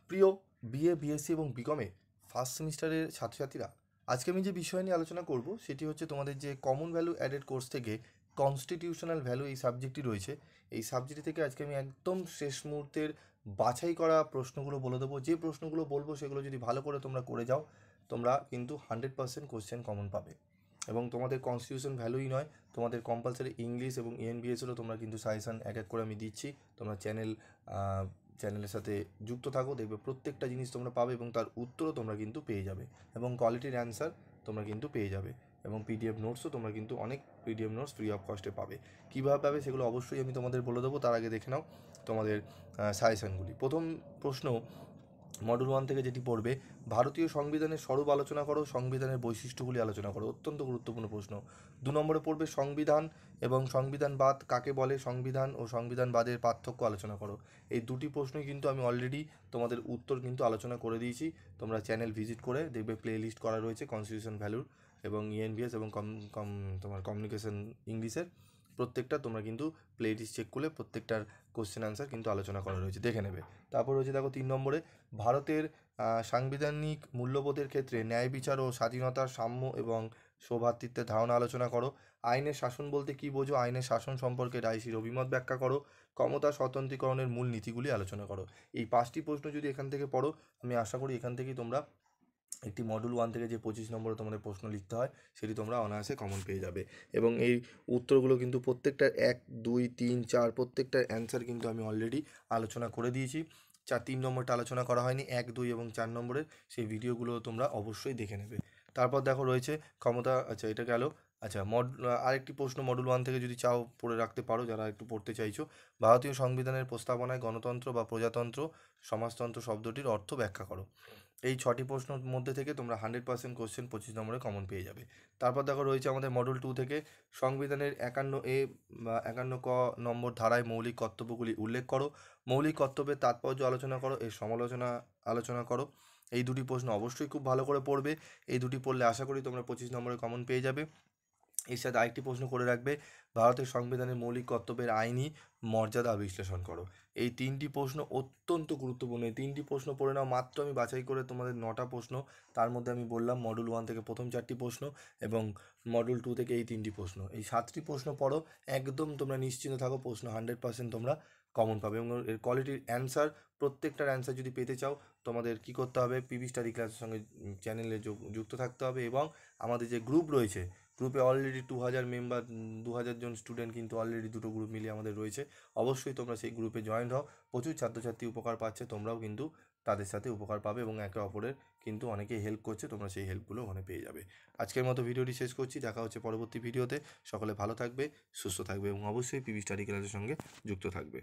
প্রিয় BA BSc এবং বিকমে first সেমিস্টারের ছাত্রছাত্রীরা, আজকে আমি যে বিষয় নিয়ে আলোচনা করব সেটি হচ্ছে তোমাদের যে কমন ভ্যালু অ্যাডেড কোর্স থেকে কনস্টিটিউশনাল ভ্যালু এই সাবজেক্টটি রয়েছে। এই সাবজেক্ট থেকে আজকে আমি একদম শেষ মুহূর্তের বাছাই করা প্রশ্নগুলো বলে দেবো। যে প্রশ্নগুলো বলবো সেগুলো যদি ভালো করে তোমরা করে যাও, তোমরা কিন্তু 100% কোশ্চেন কমন পাবে। এবং তোমাদের কনস্টিটিউশন ভ্যালুই নয়, তোমাদের কম্পালসারি ইংলিশ এবং ইএনবিএসেরও তোমরা কিন্তু সাজেশান এক এক করে আমি দিচ্ছি। তোমরা চ্যানেলের সাথে যুক্ত থাকো, দেখবে প্রত্যেকটা জিনিস তোমরা পাবে এবং তার উত্তরও তোমরা কিন্তু পেয়ে যাবে এবং কোয়ালিটির অ্যান্সার তোমরা কিন্তু পেয়ে যাবে। এবং পিডিএফ নোটসও তোমরা কিন্তু অনেক পিডিএফ নোটস ফ্রি অফ কস্টে পাবে। কীভাবে পাবে সেগুলো অবশ্যই আমি তোমাদের বলে দেবো, তার আগে দেখে নাও তোমাদের সাজেশানগুলি। প্রথম প্রশ্ন মডুল 1 থেকে যেটি পড়বে, ভারতীয় সংবিধানের স্বরূপ আলোচনা করো, সংবিধানের বৈশিষ্ট্যগুলি আলোচনা করো। অত্যন্ত গুরুত্বপূর্ণ প্রশ্ন। 2 নম্বরে পড়বে সংবিধান এবং সংবিধানবাদ কাকে বলে, সংবিধান ও সংবিধানবাদের পার্থক্য আলোচনা করো। এই দুটি প্রশ্নই কিন্তু আমি অলরেডি তোমাদের উত্তর কিন্তু আলোচনা করে দিয়েছি। তোমরা চ্যানেল ভিজিট করে দেখবে প্লে লিস্ট করা রয়েছে কনস্টিটিউশন ভ্যালুর এবং ইএনভিএস এবং তোমার কমিউনিকেশন ইংলিশের প্রত্যেকটা তোমরা কিন্তু প্লে লিস্ট চেক করলে প্রত্যেকটার কোশ্চেন আনসার কিন্তু আলোচনা করা রয়েছে, দেখে নেবে। তারপর রয়েছে দেখো 3 নম্বরে, ভারতের সাংবিধানিক মূল্যবোধের ক্ষেত্রে ন্যায় বিচার ও স্বাধীনতার সাম্য এবং সৌভ্রাতৃত্বের ধারণা আলোচনা করো। আইনের শাসন বলতে কী বোঝো, আইনের শাসন সম্পর্কে রাইসির অভিমত ব্যাখ্যা করো। ক্ষমতা স্বতন্ত্রীকরণের মূল নীতিগুলি আলোচনা করো। এই 5টি প্রশ্ন যদি এখান থেকে পড়ো, আমি আশা করি এখান থেকেই তোমরা একটি মডুল 1 থেকে যে 25 নম্বরে তোমাদের প্রশ্ন লিখতে হয় সেটি তোমরা অনায়াসে কমন পেয়ে যাবে। এবং এই উত্তরগুলো কিন্তু প্রত্যেকটার 1, 2, 3, 4 প্রত্যেকটার অ্যান্সার কিন্তু আমি অলরেডি আলোচনা করে দিয়েছি। 3 নম্বরটা আলোচনা করা হয়নি, 1, 2 এবং 4 নম্বরের সেই ভিডিওগুলো তোমরা অবশ্যই দেখে নেবে। তারপর দেখো রয়েছে ক্ষমতা, আচ্ছা এটা গেল। আচ্ছা আরেকটি প্রশ্ন মডুল 1 থেকে যদি চাও পড়ে রাখতে পারো, যারা একটু পড়তে চাইছো, ভারতীয় সংবিধানের প্রস্তাবনায় গণতন্ত্র বা প্রজাতন্ত্র সমাজতন্ত্র শব্দটির অর্থ ব্যাখ্যা করো। এই 6টি প্রশ্নের মধ্যে থেকে তোমরা 100% কোশ্চেন 25 নম্বরে কমন পেয়ে যাবে। তারপর দেখো রয়েছে আমাদের মডেল 2 থেকে সংবিধানের 51A বা 51 ক নম্বর ধারায় মৌলিক কর্তব্যগুলি উল্লেখ করো। মৌলিক কর্তব্যের তাৎপর্য আলোচনা করো, এর সমালোচনা আলোচনা করো। এই দুটি প্রশ্ন অবশ্যই খুব ভালো করে পড়বে। এই দুটি পড়লে আশা করি তোমরা 25 নম্বরে কমন পেয়ে যাবে। এর সাথে আরেকটি প্রশ্ন করে রাখবে, ভারতের সংবিধানের মৌলিক কর্তব্যের আইনি মর্যাদা বিশ্লেষণ করো। এই 3টি প্রশ্ন অত্যন্ত গুরুত্বপূর্ণ। এই 3টি প্রশ্ন পড়ে নাও। মাত্র আমি বাছাই করে তোমাদের 9টা প্রশ্ন, তার মধ্যে আমি বললাম মডুল 1 থেকে প্রথম 4টি প্রশ্ন এবং মডুল 2 থেকে এই 3টি প্রশ্ন। এই 7টি প্রশ্ন পড়ো, একদম তোমরা নিশ্চিন্ত থাকো, প্রশ্ন 100% তোমরা কমন পাবে। এবং এর কোয়ালিটির অ্যান্সার, প্রত্যেকটার অ্যান্সার যদি পেতে চাও তোমাদের কী করতে হবে, পিবি স্টাডি ক্লাসের সঙ্গে চ্যানেলে যুক্ত থাকতে হবে। এবং আমাদের যে গ্রুপ রয়েছে, গ্রুপে অলরেডি 2000 মেম্বার, 2000 জন স্টুডেন্ট কিন্তু অলরেডি দুটো গ্রুপ মিলিয়ে আমাদের রয়েছে। অবশ্যই তোমরা সেই গ্রুপে জয়েন হও। প্রচুর ছাত্রছাত্রী উপকার পাচ্ছে, তোমরাও কিন্তু তাদের সাথে উপকার পাবে এবং একে অপরের কিন্তু অনেকেই হেল্প করছে, তোমরা সেই হেল্পগুলো ওখানে পেয়ে যাবে। আজকের মতো ভিডিওটি শেষ করছি, দেখা হচ্ছে পরবর্তী ভিডিওতে। সকলে ভালো থাকবে, সুস্থ থাকবে এবং অবশ্যই পিবি স্টাডি ক্লাসের সঙ্গে যুক্ত থাকবে।